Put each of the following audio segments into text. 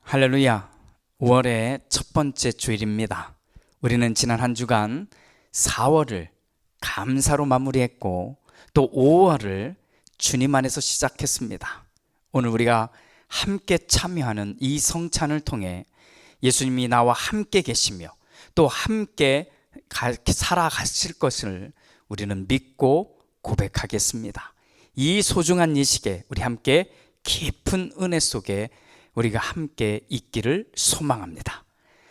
할렐루야. 5월의 첫 번째 주일입니다. 우리는 지난 한 주간 4월을 감사로 마무리했고 또 5월을 주님 안에서 시작했습니다. 오늘 우리가 함께 참여하는 이 성찬을 통해 예수님이 나와 함께 계시며 또 함께 살아가실 것을 우리는 믿고 고백하겠습니다. 이 소중한 이 시기에 우리 함께 깊은 은혜 속에 우리가 함께 있기를 소망합니다.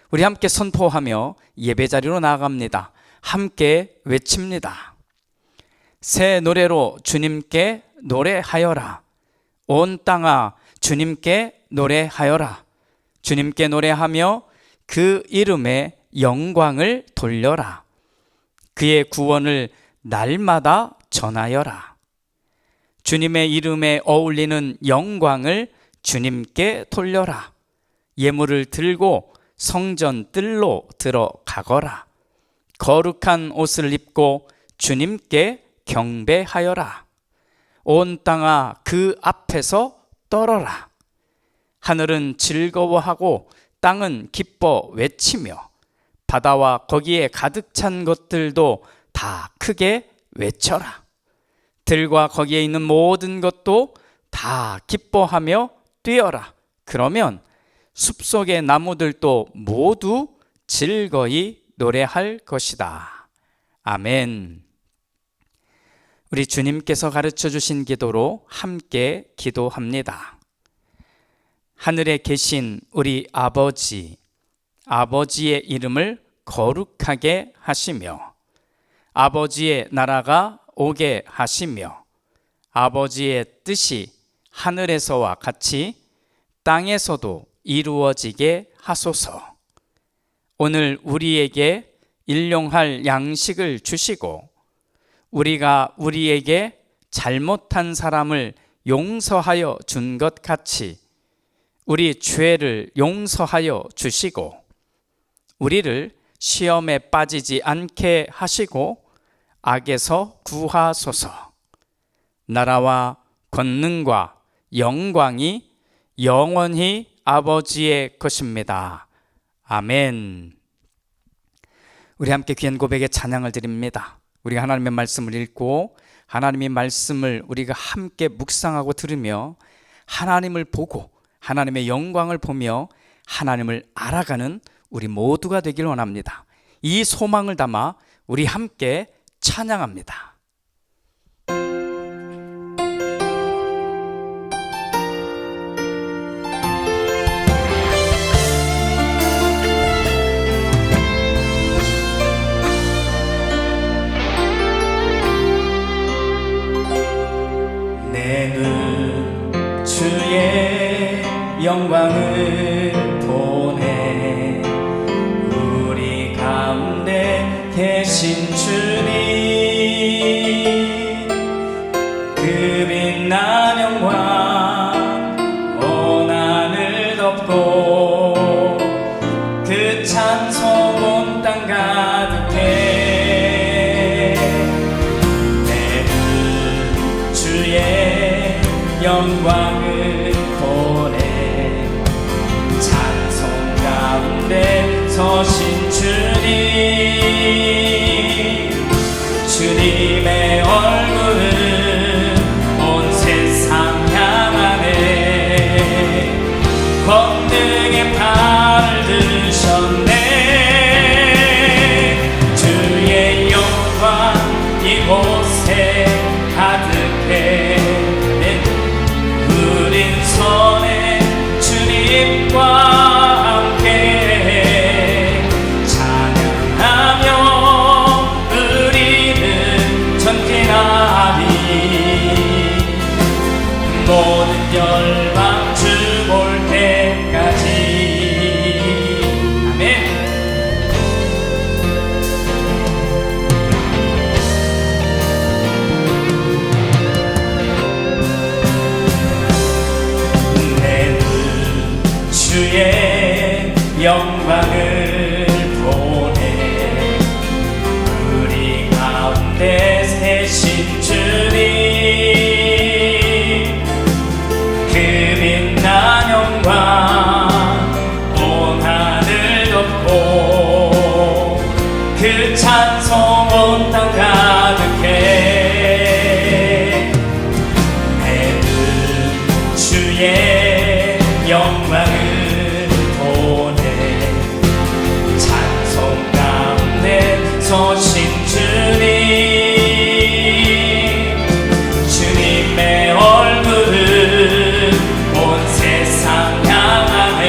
우리 함께 선포하며 예배자리로 나아갑니다. 함께 외칩니다. 새 노래로 주님께 노래하여라. 온 땅아 주님께 노래하여라. 주님께 노래하며 그 이름에 영광을 돌려라. 그의 구원을 날마다 전하여라. 주님의 이름에 어울리는 영광을 주님께 돌려라. 예물을 들고 성전 뜰로 들어가거라. 거룩한 옷을 입고 주님께 경배하여라. 온 땅아 그 앞에서 떨어라. 하늘은 즐거워하고 땅은 기뻐 외치며 바다와 거기에 가득 찬 것들도 다 크게 외쳐라. 들과 거기에 있는 모든 것도 다 기뻐하며 뛰어라. 그러면 숲속의 나무들도 모두 즐거이 노래할 것이다. 아멘. 우리 주님께서 가르쳐 주신 기도로 함께 기도합니다. 하늘에 계신 우리 아버지, 아버지의 이름을 거룩하게 하시며 아버지의 나라가 오게 하시며 아버지의 뜻이 하늘에서와 같이 땅에서도 이루어지게 하소서. 오늘 우리에게 일용할 양식을 주시고 우리가 우리에게 잘못한 사람을 용서하여 준 것 같이 우리 죄를 용서하여 주시고 우리를 시험에 빠지지 않게 하시고 악에서 구하소서. 나라와 권능과 영광이 영원히 아버지의 것입니다. 아멘. 우리 함께 귀한 고백의 찬양을 드립니다. 우리가 하나님의 말씀을 읽고 하나님의 말씀을 우리가 함께 묵상하고 들으며 하나님을 보고 하나님의 영광을 보며 하나님을 알아가는 우리 모두가 되길 원합니다. 이 소망을 담아 우리 함께 찬양합니다. 주의 영광을 보내 우리 가운데 계신 주님 그 빛난 영광 온 하늘 덮고 그 찬송 온 땅 가득해 내 주의 영광을 보내 찬송 가운데 서신 주님의 얼굴은 온 세상 향하네 권능의 팔을 드셨네 주의 영광 이곳에 가득해 손에 주님과 함께 찬양하며 우리는 전진하리 모든 열방 주 볼 때까지 아멘. 주의 영광을 보내 우리 가운데 계신 주님 그 빛난 영광 영광을 보내 찬송 가운데 서신 주님의 얼굴을 온 세상 향하네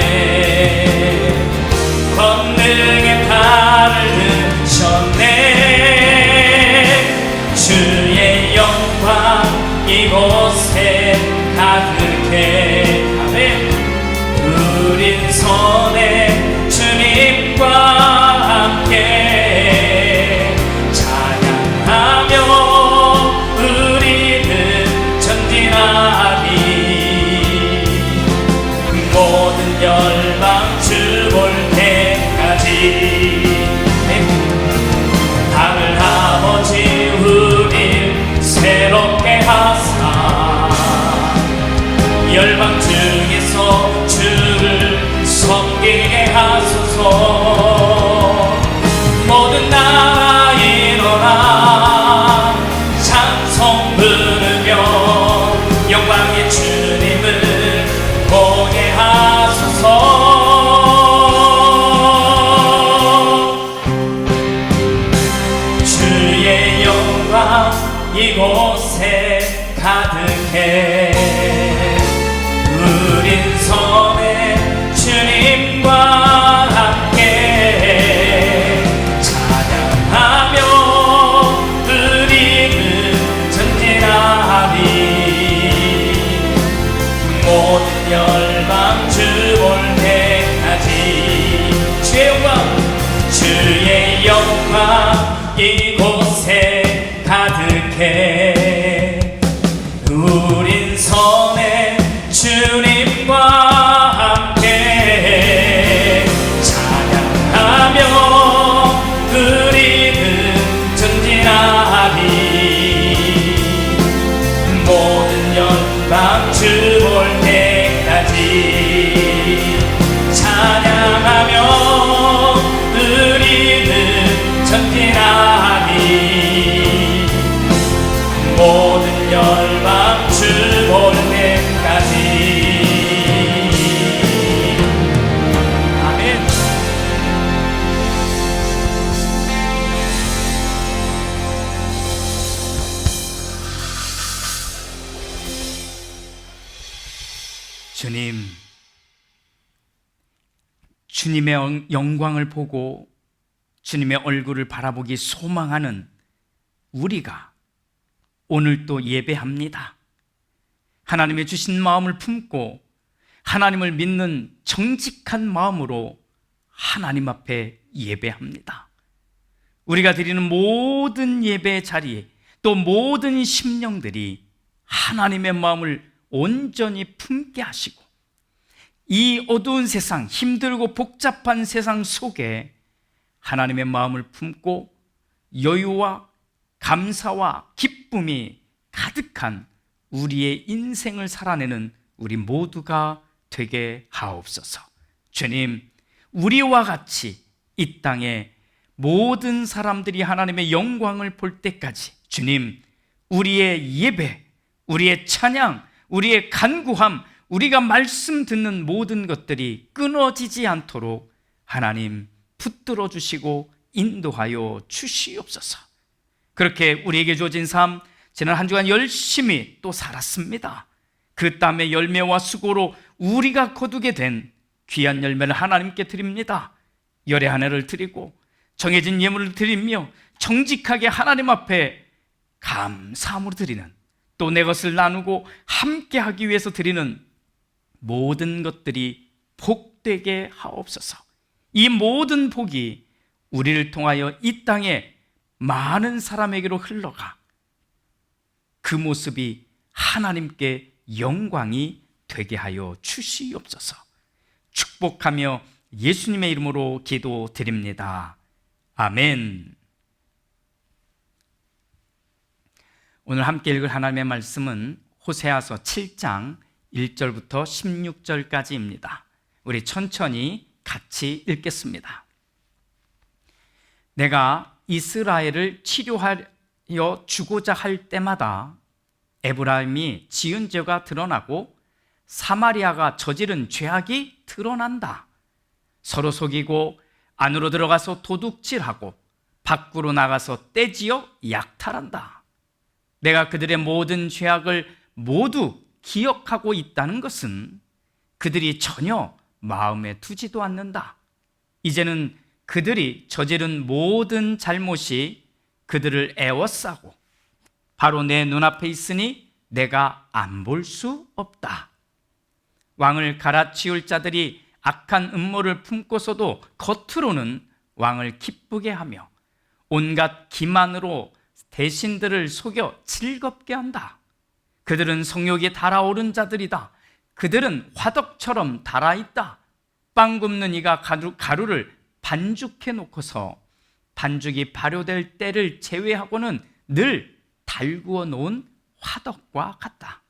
권능의 팔을 드셨네 주의 영광 이곳에 가득해 아멘 우린 손에 주님과 함께 찬양하며 우리는 전진하리 모든 열방 주 볼 때까지 하늘 아버지 우릴 새롭게 하사 열방 중에서 주를 섬기게 하소서 모든 나라 일어나 찬송 부르며 영광의 주님을 보게 하소서 주의 영광 이곳에 가득해 우린 손에 주님과 함께 찬양하며 우리는 전진하리 모든 열방 주 볼 때까지 주의 영광 이곳에 가득해 우린 손에 주님과 함께 찬양하며 우리는 전진하리 모든 열방 주 볼 때까지 찬양하며 우리는 전진하리 모든 열방 주 볼 때까지 아멘. 주님의 영광을 보고 주님의 얼굴을 바라보기 소망하는 우리가 오늘 또 예배합니다. 하나님의 주신 마음을 품고 하나님을 믿는 정직한 마음으로 하나님 앞에 예배합니다. 우리가 드리는 모든 예배 자리에 또 모든 심령들이 하나님의 마음을 온전히 품게 하시고 이 어두운 세상, 힘들고 복잡한 세상 속에 하나님의 마음을 품고 여유와 감사와 기쁨이 가득한 우리의 인생을 살아내는 우리 모두가 되게 하옵소서. 주님, 우리와 같이 이 땅에 모든 사람들이 하나님의 영광을 볼 때까지 주님, 우리의 예배, 우리의 찬양, 우리의 간구함, 우리가 말씀 듣는 모든 것들이 끊어지지 않도록 하나님 붙들어 주시고 인도하여 주시옵소서. 그렇게 우리에게 주어진 삶, 지난 한 주간 열심히 또 살았습니다. 그 땀의 열매와 수고로 우리가 거두게 된 귀한 열매를 하나님께 드립니다. 열의 한 해를 드리고 정해진 예물을 드리며 정직하게 하나님 앞에 감사함으로 드리는, 또 내 것을 나누고 함께하기 위해서 드리는 모든 것들이 복되게 하옵소서. 이 모든 복이 우리를 통하여 이 땅에 많은 사람에게로 흘러가 그 모습이 하나님께 영광이 되게 하여 주시옵소서. 축복하며 예수님의 이름으로 기도드립니다. 아멘. 오늘 함께 읽을 하나님의 말씀은 호세아서 7장 1절부터 16절까지입니다. 우리 천천히 같이 읽겠습니다. 내가 이스라엘을 치료하여 주고자 할 때마다 에브라임이 지은 죄가 드러나고 사마리아가 저지른 죄악이 드러난다. 서로 속이고 안으로 들어가서 도둑질하고 밖으로 나가서 떼지어 약탈한다. 내가 그들의 모든 죄악을 모두 기억하고 있다는 것은 그들이 전혀 마음에 두지도 않는다. 이제는 그들이 저지른 모든 잘못이 그들을 애워싸고 바로 내 눈앞에 있으니 내가 안 볼 수 없다. 왕을 갈아치울 자들이 악한 음모를 품고서도 겉으로는 왕을 기쁘게 하며 온갖 기만으로 대신들을 속여 즐겁게 한다. 그들은 성욕이 달아오른 자들이다. 그들은 화덕처럼 달아있다. 빵 굽는 이가 가루를 반죽해 놓고서 반죽이 발효될 때를 제외하고는 늘 달구어 놓은 화덕과 같다.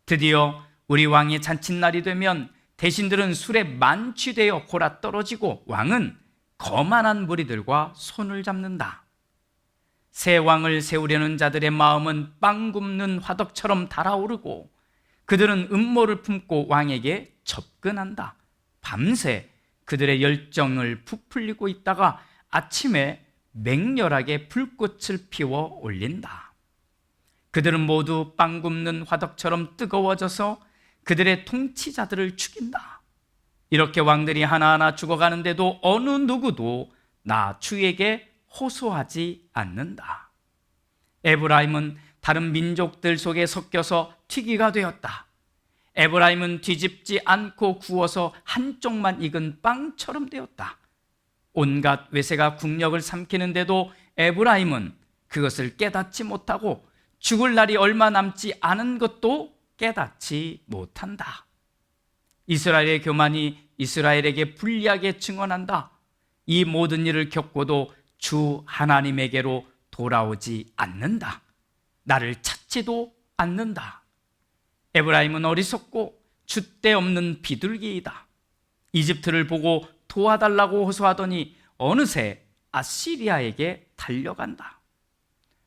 드디어 우리 왕의 잔칫날이 되면 대신들은 술에 만취되어 골아 떨어지고 왕은 거만한 무리들과 손을 잡는다. 새 왕을 세우려는 자들의 마음은 빵 굽는 화덕처럼 달아오르고 그들은 음모를 품고 왕에게 접근한다. 밤새 그들의 열정을 부풀리고 있다가 아침에 맹렬하게 불꽃을 피워 올린다. 그들은 모두 빵 굽는 화덕처럼 뜨거워져서 그들의 통치자들을 죽인다. 이렇게 왕들이 하나하나 죽어가는데도 어느 누구도 나 주에게 호소하지 않는다. 에브라임은 다른 민족들 속에 섞여서 튀기가 되었다. 에브라임은 뒤집지 않고 구워서 한쪽만 익은 빵처럼 되었다. 온갖 외세가 국력을 삼키는데도 에브라임은 그것을 깨닫지 못하고 죽을 날이 얼마 남지 않은 것도 깨닫지 못한다. 이스라엘의 교만이 이스라엘에게 불리하게 증언한다. 이 모든 일을 겪고도 주 하나님에게로 돌아오지 않는다. 나를 찾지도 않는다. 에브라임은 어리석고 줏대 없는 비둘기이다. 이집트를 보고 도와달라고 호소하더니 어느새 아시리아에게 달려간다.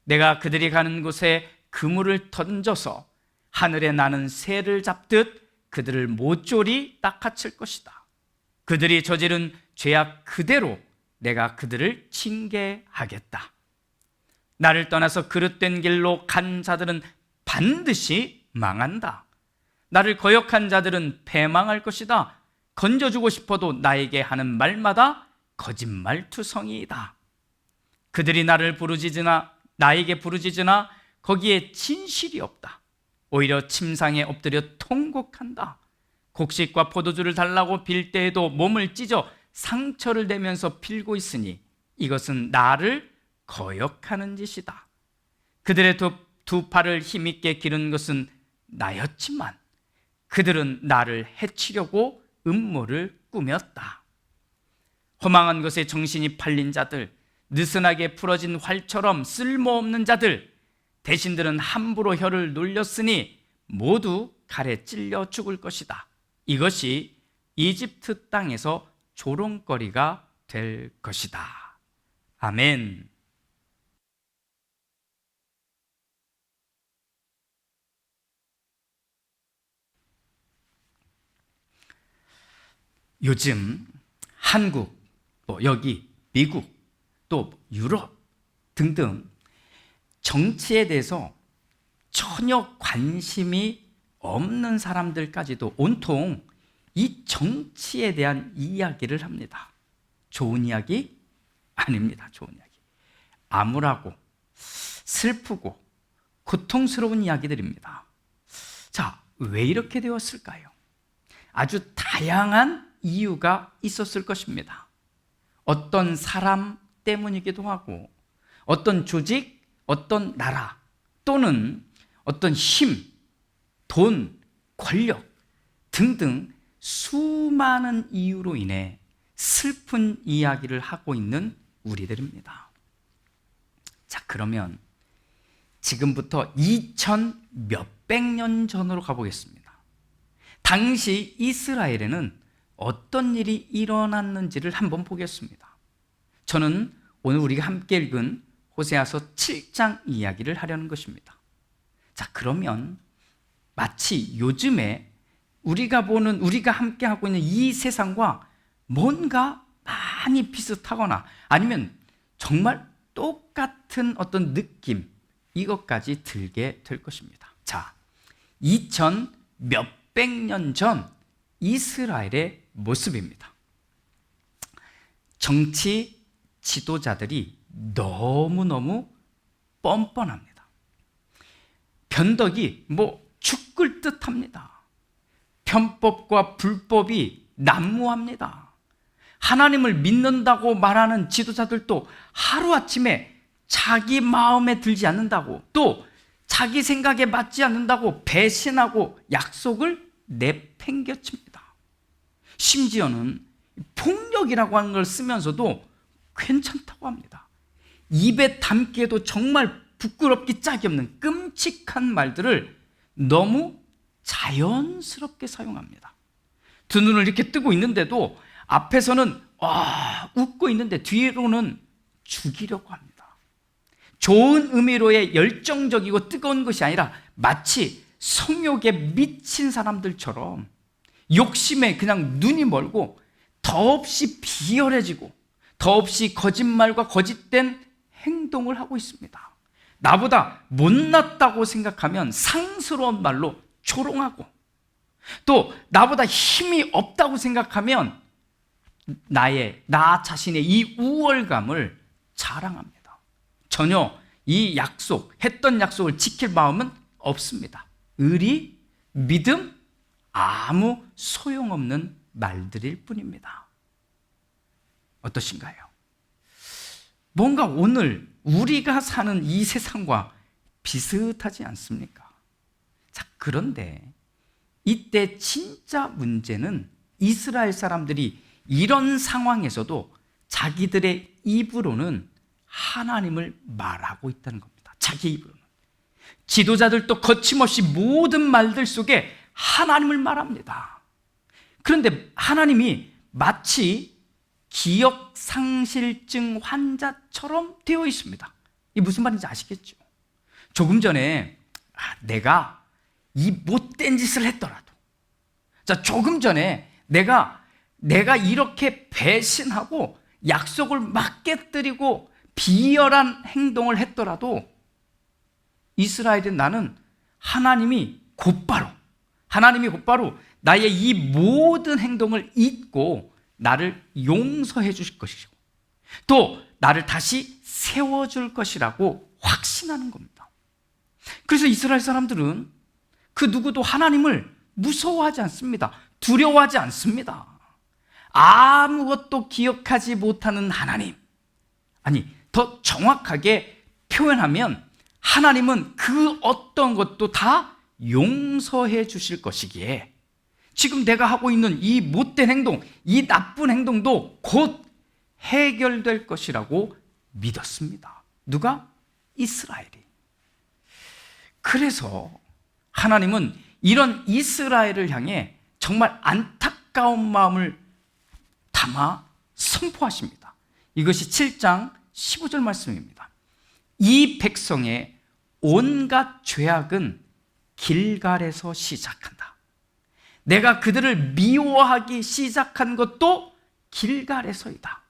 내가 그들이 가는 곳에 그물을 던져서 하늘에 나는 새를 잡듯 그들을 모조리 낚아챌 것이다. 그들이 저지른 죄악 그대로 내가 그들을 징계하겠다. 나를 떠나서 그릇된 길로 간 자들은 반드시 망한다. 나를 거역한 자들은 패망할 것이다. 건져주고 싶어도 나에게 하는 말마다 거짓말투성이이다. 그들이 나에게 부르짖으나 거기에 진실이 없다. 오히려 침상에 엎드려 통곡한다. 곡식과 포도주를 달라고 빌 때에도 몸을 찢어 상처를 내면서 빌고 있으니 이것은 나를 거역하는 짓이다. 그들의 두 팔을 힘있게 기른 것은 나였지만 그들은 나를 해치려고 음모를 꾸몄다. 허망한 것에 정신이 팔린 자들, 느슨하게 풀어진 활처럼 쓸모없는 자들, 대신들은 함부로 혀를 놀렸으니 모두 칼에 찔려 죽을 것이다. 이것이 이집트 땅에서 조롱거리가 될 것이다. 아멘. 요즘 한국, 여기 미국, 또 유럽 등등 정치에 대해서 전혀 관심이 없는 사람들까지도 온통 이 정치에 대한 이야기를 합니다. 좋은 이야기? 아닙니다. 좋은 이야기. 암울하고 슬프고 고통스러운 이야기들입니다. 자, 왜 이렇게 되었을까요? 아주 다양한 이유가 있었을 것입니다. 어떤 사람 때문이기도 하고 어떤 조직, 어떤 나라 또는 어떤 힘, 돈, 권력 등등 수많은 이유로 인해 슬픈 이야기를 하고 있는 우리들입니다. 자, 그러면 지금부터 2000 몇백 년 전으로 가보겠습니다. 당시 이스라엘에는 어떤 일이 일어났는지를 한번 보겠습니다. 저는 오늘 우리가 함께 읽은 호세아서 7장 이야기를 하려는 것입니다. 자, 그러면 마치 요즘에 우리가 함께하고 있는 이 세상과 뭔가 많이 비슷하거나 아니면 정말 똑같은 어떤 느낌, 이것까지 들게 될 것입니다. 자, 2000 몇백 년 전 이스라엘의 모습입니다. 정치 지도자들이 너무너무 뻔뻔합니다. 변덕이 죽을 듯합니다. 편법과 불법이 난무합니다. 하나님을 믿는다고 말하는 지도자들도 하루아침에 자기 마음에 들지 않는다고, 또 자기 생각에 맞지 않는다고 배신하고 약속을 내팽개칩니다. 심지어는 폭력이라고 하는 걸 쓰면서도 괜찮다고 합니다. 입에 담기에도 정말 부끄럽기 짝이 없는 끔찍한 말들을 너무 자연스럽게 사용합니다. 두 눈을 이렇게 뜨고 있는데도 앞에서는 웃고 있는데 뒤로는 죽이려고 합니다. 좋은 의미로의 열정적이고 뜨거운 것이 아니라 마치 성욕에 미친 사람들처럼 욕심에 그냥 눈이 멀고 더없이 비열해지고 더없이 거짓말과 거짓된 행동을 하고 있습니다. 나보다 못났다고 생각하면 상스러운 말로 조롱하고, 또 나보다 힘이 없다고 생각하면 나 자신의 이 우월감을 자랑합니다. 전혀 이 했던 약속을 지킬 마음은 없습니다. 의리, 믿음, 아무 소용없는 말들일 뿐입니다. 어떠신가요? 뭔가 오늘 우리가 사는 이 세상과 비슷하지 않습니까? 자, 그런데 이때 진짜 문제는 이스라엘 사람들이 이런 상황에서도 자기들의 입으로는 하나님을 말하고 있다는 겁니다. 자기 입으로는. 지도자들도 거침없이 모든 말들 속에 하나님을 말합니다. 그런데 하나님이 마치 기억상실증 환자처럼 되어 있습니다. 이게 무슨 말인지 아시겠죠? 조금 전에 내가 이 못된 짓을 했더라도, 자, 조금 전에 내가 이렇게 배신하고 약속을 막 깨뜨리고 비열한 행동을 했더라도 이스라엘의 나는 하나님이 곧바로 나의 이 모든 행동을 잊고 나를 용서해 주실 것이고 또 나를 다시 세워줄 것이라고 확신하는 겁니다. 그래서 이스라엘 사람들은 그 누구도 하나님을 무서워하지 않습니다. 두려워하지 않습니다. 아무것도 기억하지 못하는 하나님, 아니 더 정확하게 표현하면 하나님은 그 어떤 것도 다 용서해 주실 것이기에 지금 내가 하고 있는 이 못된 행동, 이 나쁜 행동도 곧 해결될 것이라고 믿었습니다. 누가? 이스라엘이. 그래서 하나님은 이런 이스라엘을 향해 정말 안타까운 마음을 담아 선포하십니다. 이것이 7장 15절 말씀입니다. 이 백성의 온갖 죄악은 길갈에서 시작한다. 내가 그들을 미워하기 시작한 것도 길갈에서이다.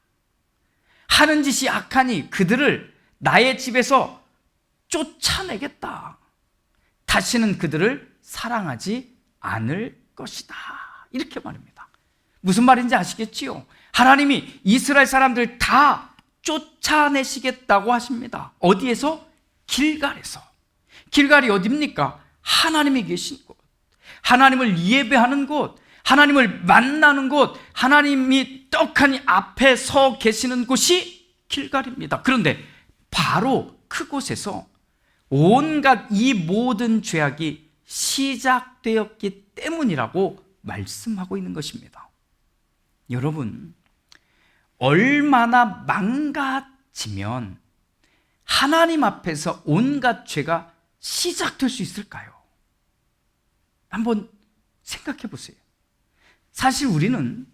하는 짓이 악하니 그들을 나의 집에서 쫓아내겠다. 다시는 그들을 사랑하지 않을 것이다. 이렇게 말합니다. 무슨 말인지 아시겠지요? 하나님이 이스라엘 사람들 다 쫓아내시겠다고 하십니다. 어디에서? 길갈에서. 길갈이 어디입니까? 하나님이 계신 곳, 하나님을 예배하는 곳, 하나님을 만나는 곳, 하나님이 떡하니 앞에 서 계시는 곳이 길갈입니다. 그런데 바로 그곳에서 온갖 이 모든 죄악이 시작되었기 때문이라고 말씀하고 있는 것입니다. 여러분, 얼마나 망가지면 하나님 앞에서 온갖 죄가 시작될 수 있을까요? 한번 생각해 보세요. 사실 우리는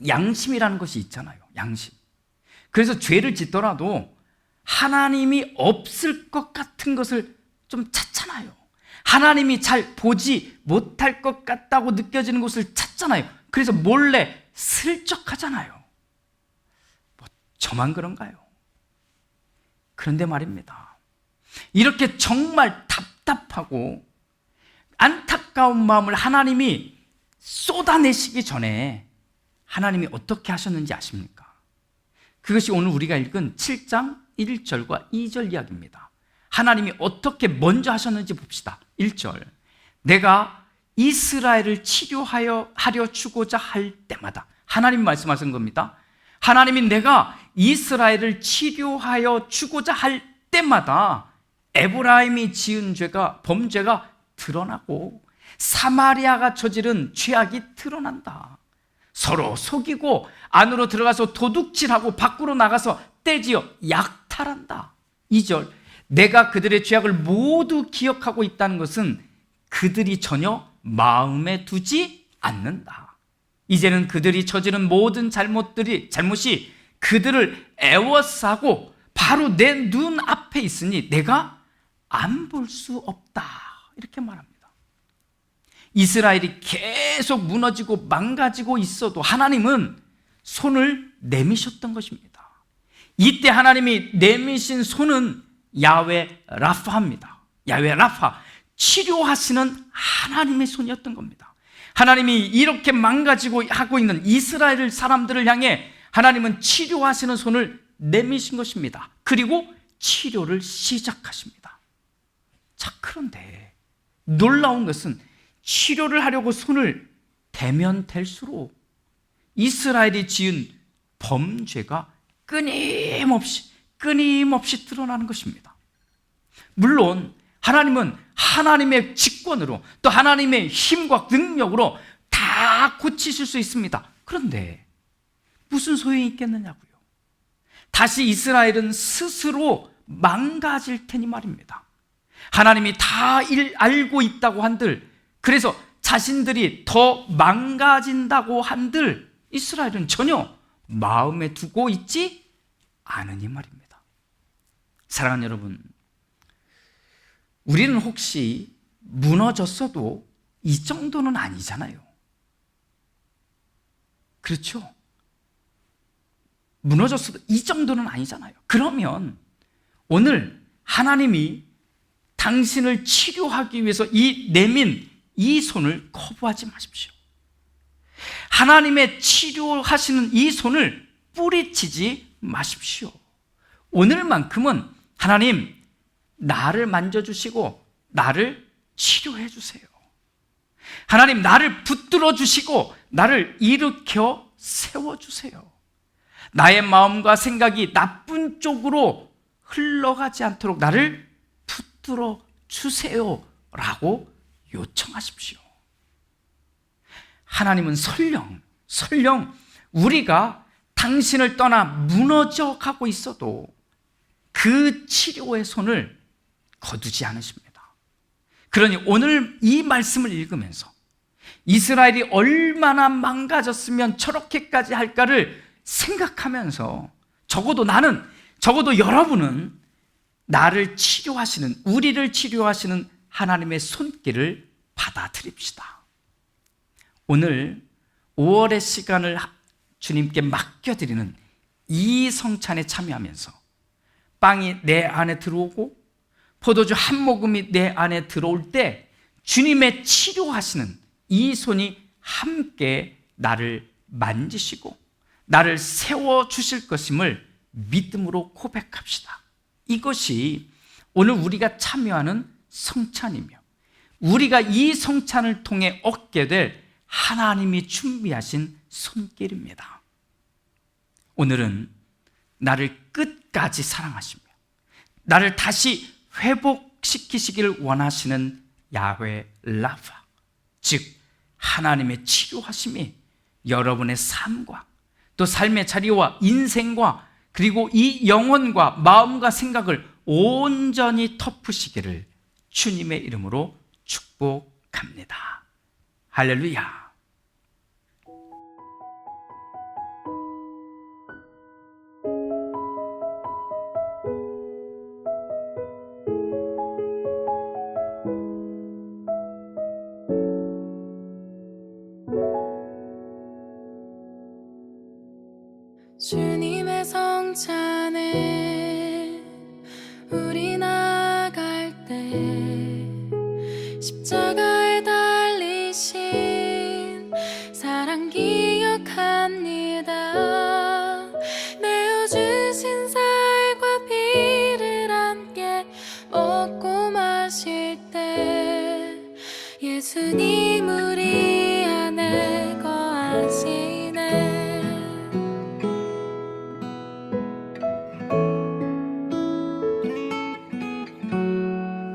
양심이라는 것이 있잖아요. 양심. 그래서 죄를 짓더라도 하나님이 없을 것 같은 것을 좀 찾잖아요. 하나님이 잘 보지 못할 것 같다고 느껴지는 곳을 찾잖아요. 그래서 몰래 슬쩍 하잖아요. 뭐 저만 그런가요? 그런데 말입니다, 이렇게 정말 답답하고 안타까운 마음을 하나님이 쏟아내시기 전에 하나님이 어떻게 하셨는지 아십니까? 그것이 오늘 우리가 읽은 7장 1절과 2절 이야기입니다. 하나님이 어떻게 먼저 하셨는지 봅시다. 1절, 내가 이스라엘을 치료하려 주고자 할 때마다, 하나님이 말씀하신 겁니다. 하나님이 내가 이스라엘을 치료하여 주고자 할 때마다 에브라임이 지은 범죄가 드러나고 사마리아가 저지른 죄악이 드러난다. 서로 속이고 안으로 들어가서 도둑질하고 밖으로 나가서 떼지어 약탈한다. 2절, 내가 그들의 죄악을 모두 기억하고 있다는 것은 그들이 전혀 마음에 두지 않는다. 이제는 그들이 저지른 모든 잘못이 그들을 애워싸고 바로 내 눈 앞에 있으니 내가 안 볼 수 없다. 이렇게 말합니다. 이스라엘이 계속 무너지고 망가지고 있어도 하나님은 손을 내미셨던 것입니다. 이때 하나님이 내미신 손은 야훼 라파입니다. 야훼 라파, 치료하시는 하나님의 손이었던 겁니다. 하나님이 이렇게 망가지고 하고 있는 이스라엘 사람들을 향해 하나님은 치료하시는 손을 내미신 것입니다. 그리고 치료를 시작하십니다. 자, 그런데 놀라운 것은 치료를 하려고 손을 대면 댈수록 이스라엘이 지은 범죄가 끊임없이 드러나는 것입니다. 물론 하나님은 하나님의 직권으로 또 하나님의 힘과 능력으로 다 고치실 수 있습니다. 그런데 무슨 소용이 있겠느냐고요. 다시 이스라엘은 스스로 망가질 테니 말입니다. 하나님이 다 알고 있다고 한들, 그래서 자신들이 더 망가진다고 한들 이스라엘은 전혀 마음에 두고 있지 않으니 말입니다. 사랑하는 여러분, 우리는 혹시 무너졌어도 이 정도는 아니잖아요. 그렇죠? 무너졌어도 이 정도는 아니잖아요. 그러면 오늘 하나님이 당신을 치료하기 위해서 내민 이 손을 거부하지 마십시오. 하나님의 치료하시는 이 손을 뿌리치지 마십시오. 오늘만큼은 하나님, 나를 만져주시고 나를 치료해 주세요. 하나님, 나를 붙들어 주시고 나를 일으켜 세워주세요. 나의 마음과 생각이 나쁜 쪽으로 흘러가지 않도록 나를 붙들어 주세요 라고 요청하십시오. 하나님은 설령 우리가 당신을 떠나 무너져 가고 있어도 그 치료의 손을 거두지 않으십니다. 그러니 오늘 이 말씀을 읽으면서 이스라엘이 얼마나 망가졌으면 저렇게까지 할까를 생각하면서 적어도 여러분은 나를 치료하시는, 우리를 치료하시는 하나님의 손길을 받아들입시다. 오늘 5월의 시간을 주님께 맡겨드리는 이 성찬에 참여하면서 빵이 내 안에 들어오고 포도주 한 모금이 내 안에 들어올 때 주님의 치료하시는 이 손이 함께 나를 만지시고 나를 세워주실 것임을 믿음으로 고백합시다. 이것이 오늘 우리가 참여하는 성찬이며 우리가 이 성찬을 통해 얻게 될 하나님이 준비하신 손길입니다. 오늘은 나를 끝까지 사랑하시며 나를 다시 회복시키시기를 원하시는 야훼 라파, 즉 하나님의 치료하심이 여러분의 삶과 또 삶의 자리와 인생과 그리고 이 영혼과 마음과 생각을 온전히 덮으시기를 주님의 이름으로 축복합니다. 할렐루야. 주님의 성찬에 우리 나갈 때 십자가에 달리신 사랑 기억합니다. 내어주신 살과 피를 함께 먹고 마실 때 예수님 우리 안에 거하시네.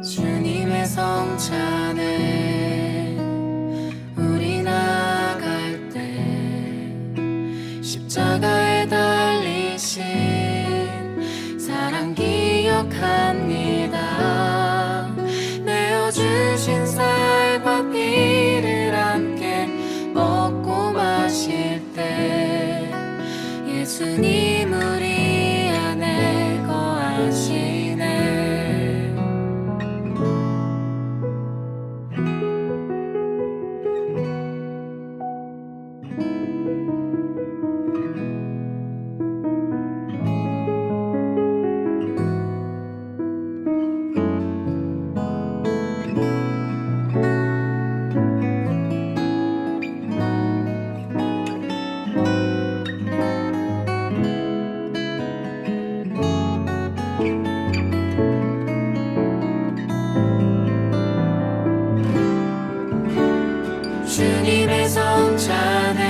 주님의 성찬에 우리 나갈 때 십자가에 달리신 사랑 기억합니다. 내어주신 살과 피를 함께 먹고 마실 때 예수님 우리 안에 거하시네. 주님의 성찬에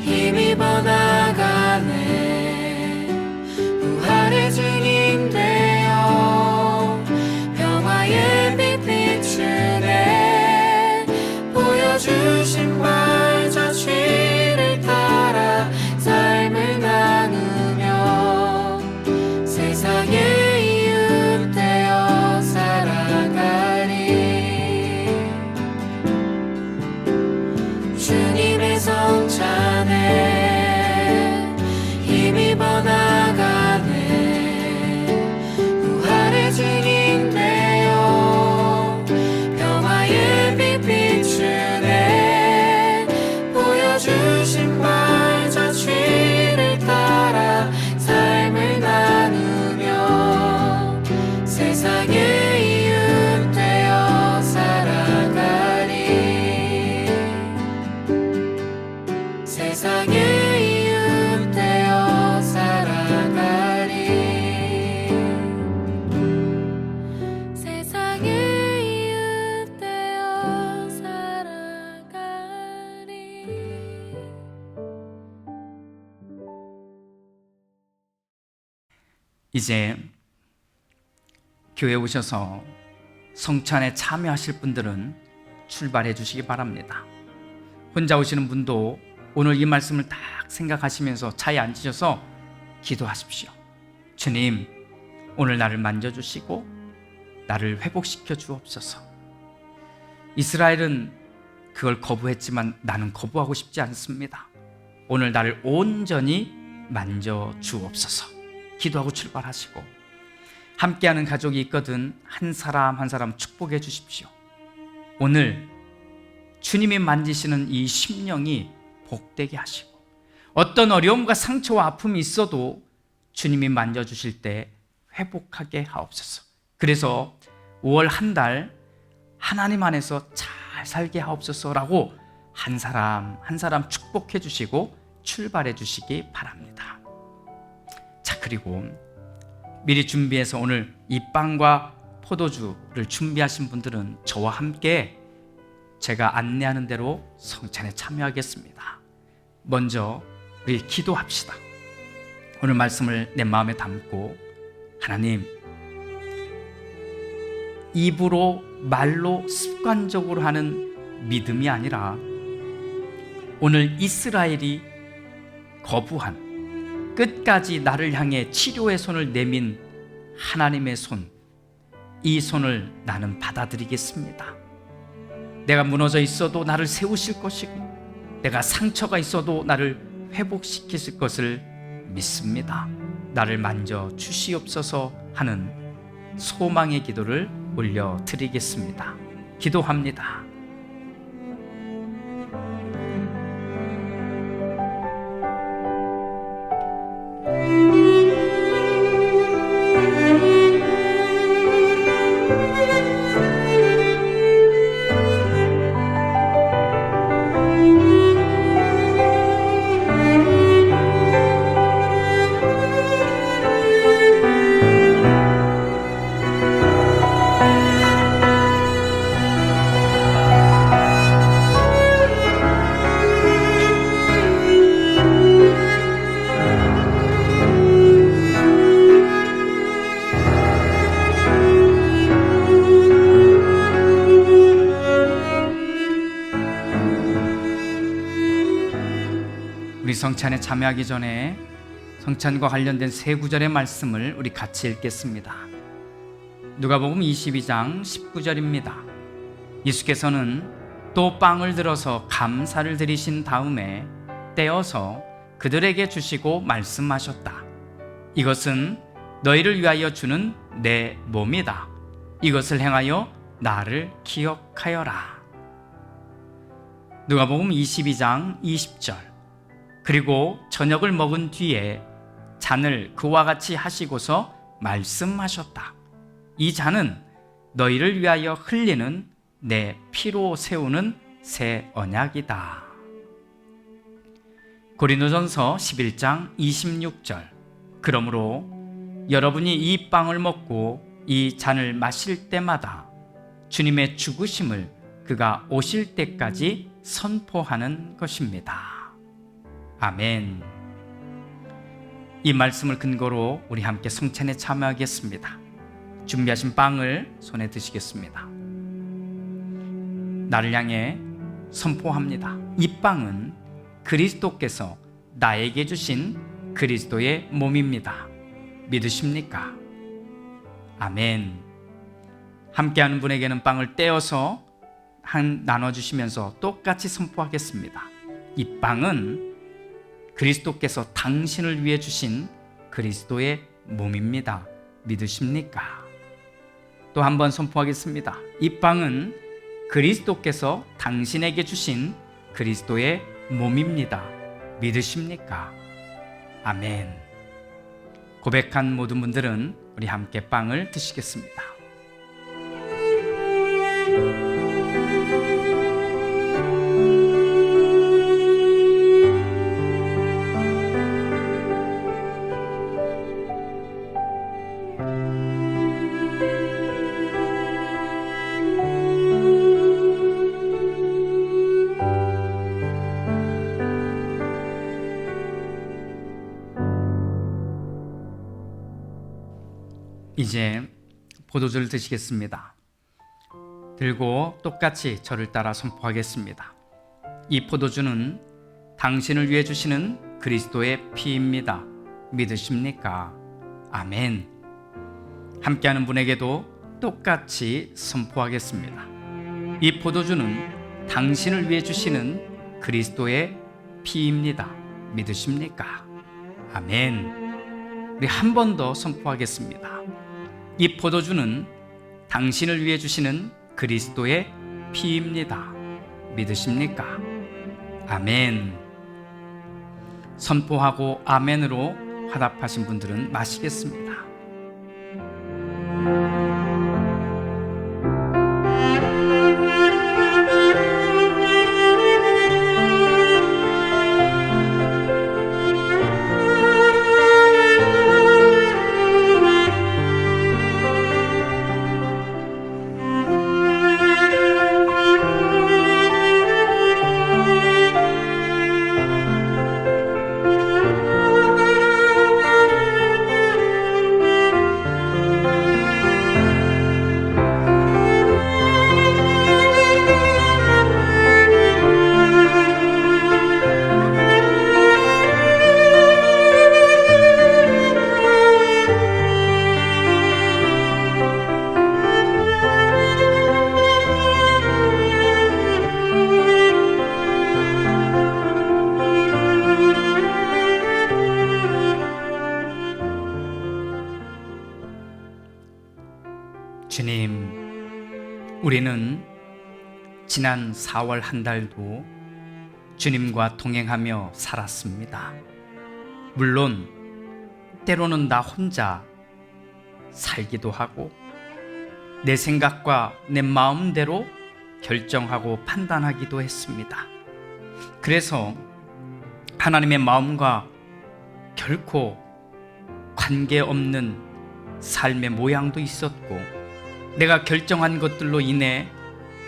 힘입어 나가네. 부활의 주님 되어 평화의 빛 비추네. 보여주신 발자 취를 따라 삶을 나누며 세상의 이웃 되어 살아가리. 주님의 성찬에 힘입어 나가네. 부활의 주님 되어 평화의 빛 비추네. 보여주신 발자 취를 따라 삶을 나누며 세상의 이웃 되어 살아가리. 세상의 이웃 되어 살아가리. 세상의 이웃 되어 살아가리. 이제 교회에 오셔서 성찬에 참여하실 분들은 출발해 주시기 바랍니다. 혼자 오시는 분도 오늘 이 말씀을 딱 생각하시면서 차에 앉으셔서 기도하십시오. 주님, 오늘 나를 만져주시고 나를 회복시켜 주옵소서. 이스라엘은 그걸 거부했지만 나는 거부하고 싶지 않습니다. 오늘 나를 온전히 만져 주옵소서. 기도하고 출발하시고, 함께하는 가족이 있거든 한 사람 한 사람 축복해 주십시오. 오늘 주님이 만지시는 이 심령이 복되게 하시고, 어떤 어려움과 상처와 아픔이 있어도 주님이 만져주실 때 회복하게 하옵소서. 그래서 5월 한 달 하나님 안에서 잘 살게 하옵소서라고 한 사람 한 사람 축복해 주시고 출발해 주시기 바랍니다. 자, 그리고 미리 준비해서 오늘 이 빵과 포도주를 준비하신 분들은 저와 함께 제가 안내하는 대로 성찬에 참여하겠습니다. 먼저 우리 기도합시다. 오늘 말씀을 내 마음에 담고, 하나님, 입으로 말로 습관적으로 하는 믿음이 아니라 오늘 이스라엘이 거부한, 끝까지 나를 향해 치료의 손을 내민 하나님의 손, 이 손을 나는 받아들이겠습니다. 내가 무너져 있어도 나를 세우실 것이고, 내가 상처가 있어도 나를 회복시키실 것을 믿습니다. 나를 만져 주시옵소서 하는 소망의 기도를 올려드리겠습니다. 기도합니다. 우리 성찬에 참여하기 전에 성찬과 관련된 세 구절의 말씀을 우리 같이 읽겠습니다. 누가복음 22장 19절입니다. 예수께서는 또 빵을 들어서 감사를 드리신 다음에 떼어서 그들에게 주시고 말씀하셨다. 이것은 너희를 위하여 주는 내 몸이다. 이것을 행하여 나를 기억하여라. 누가복음 22장 20절. 그리고 저녁을 먹은 뒤에 잔을 그와 같이 하시고서 말씀하셨다. 이 잔은 너희를 위하여 흘리는 내 피로 세우는 새 언약이다. 고린도전서 11장 26절. 그러므로 여러분이 이 빵을 먹고 이 잔을 마실 때마다 주님의 죽으심을 그가 오실 때까지 선포하는 것입니다. 아멘. 이 말씀을 근거로 우리 함께 성찬에 참여하겠습니다. 준비하신 빵을 손에 드시겠습니다. 나를 향해 선포합니다. 이 빵은 그리스도께서 나에게 주신 그리스도의 몸입니다. 믿으십니까? 아멘. 함께하는 분에게는 빵을 떼어서 나눠주시면서 똑같이 선포하겠습니다. 이 빵은 그리스도께서 당신을 위해 주신 그리스도의 몸입니다. 믿으십니까? 또 한 번 선포하겠습니다. 이 빵은 그리스도께서 당신에게 주신 그리스도의 몸입니다. 믿으십니까? 아멘. 고백한 모든 분들은 우리 함께 빵을 드시겠습니다. 이제 포도주를 드시겠습니다. 들고 똑같이 저를 따라 선포하겠습니다. 이 포도주는 당신을 위해 주시는 그리스도의 피입니다. 믿으십니까? 아멘. 함께하는 분에게도 똑같이 선포하겠습니다. 이 포도주는 당신을 위해 주시는 그리스도의 피입니다. 믿으십니까? 아멘. 우리 한 번 더 선포하겠습니다. 이 포도주는 당신을 위해 주시는 그리스도의 피입니다. 믿으십니까? 아멘. 선포하고 아멘으로 화답하신 분들은 마시겠습니다. 주님, 우리는 지난 4월 한 달도 주님과 동행하며 살았습니다. 물론 때로는 나 혼자 살기도 하고 내 생각과 내 마음대로 결정하고 판단하기도 했습니다. 그래서 하나님의 마음과 결코 관계없는 삶의 모양도 있었고 내가 결정한 것들로 인해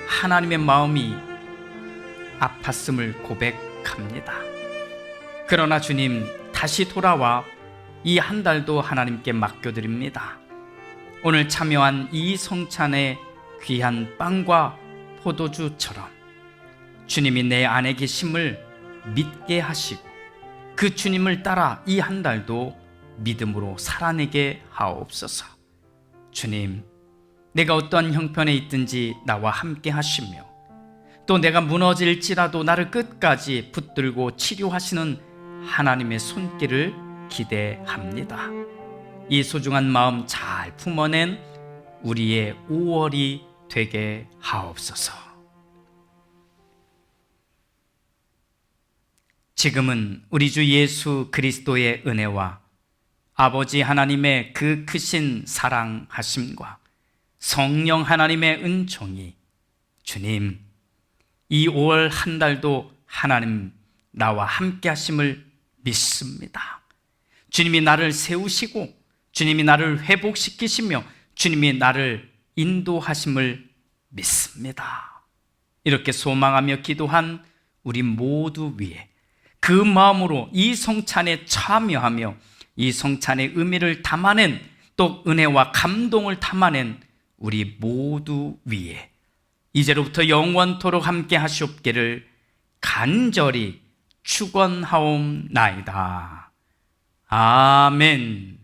하나님의 마음이 아팠음을 고백합니다. 그러나 주님, 다시 돌아와 이 한 달도 하나님께 맡겨드립니다. 오늘 참여한 이 성찬의 귀한 빵과 포도주처럼 주님이 내 안에 계심을 믿게 하시고 그 주님을 따라 이 한 달도 믿음으로 살아내게 하옵소서. 주님, 내가 어떠한 형편에 있든지 나와 함께 하시며 또 내가 무너질지라도 나를 끝까지 붙들고 치료하시는 하나님의 손길을 기대합니다. 이 소중한 마음 잘 품어낸 우리의 5월이 되게 하옵소서. 지금은 우리 주 예수 그리스도의 은혜와 아버지 하나님의 그 크신 사랑하심과 성령 하나님의 은총이 주님, 이 5월 한 달도 하나님 나와 함께 하심을 믿습니다. 주님이 나를 세우시고 주님이 나를 회복시키시며 주님이 나를 인도하심을 믿습니다. 이렇게 소망하며 기도한 우리 모두 위에 그 마음으로 이 성찬에 참여하며 이 성찬의 의미를 담아낸 또 은혜와 감동을 담아낸 우리 모두 위에 이제로부터 영원토록 함께 하시옵기를 간절히 축원하옵나이다. 아멘.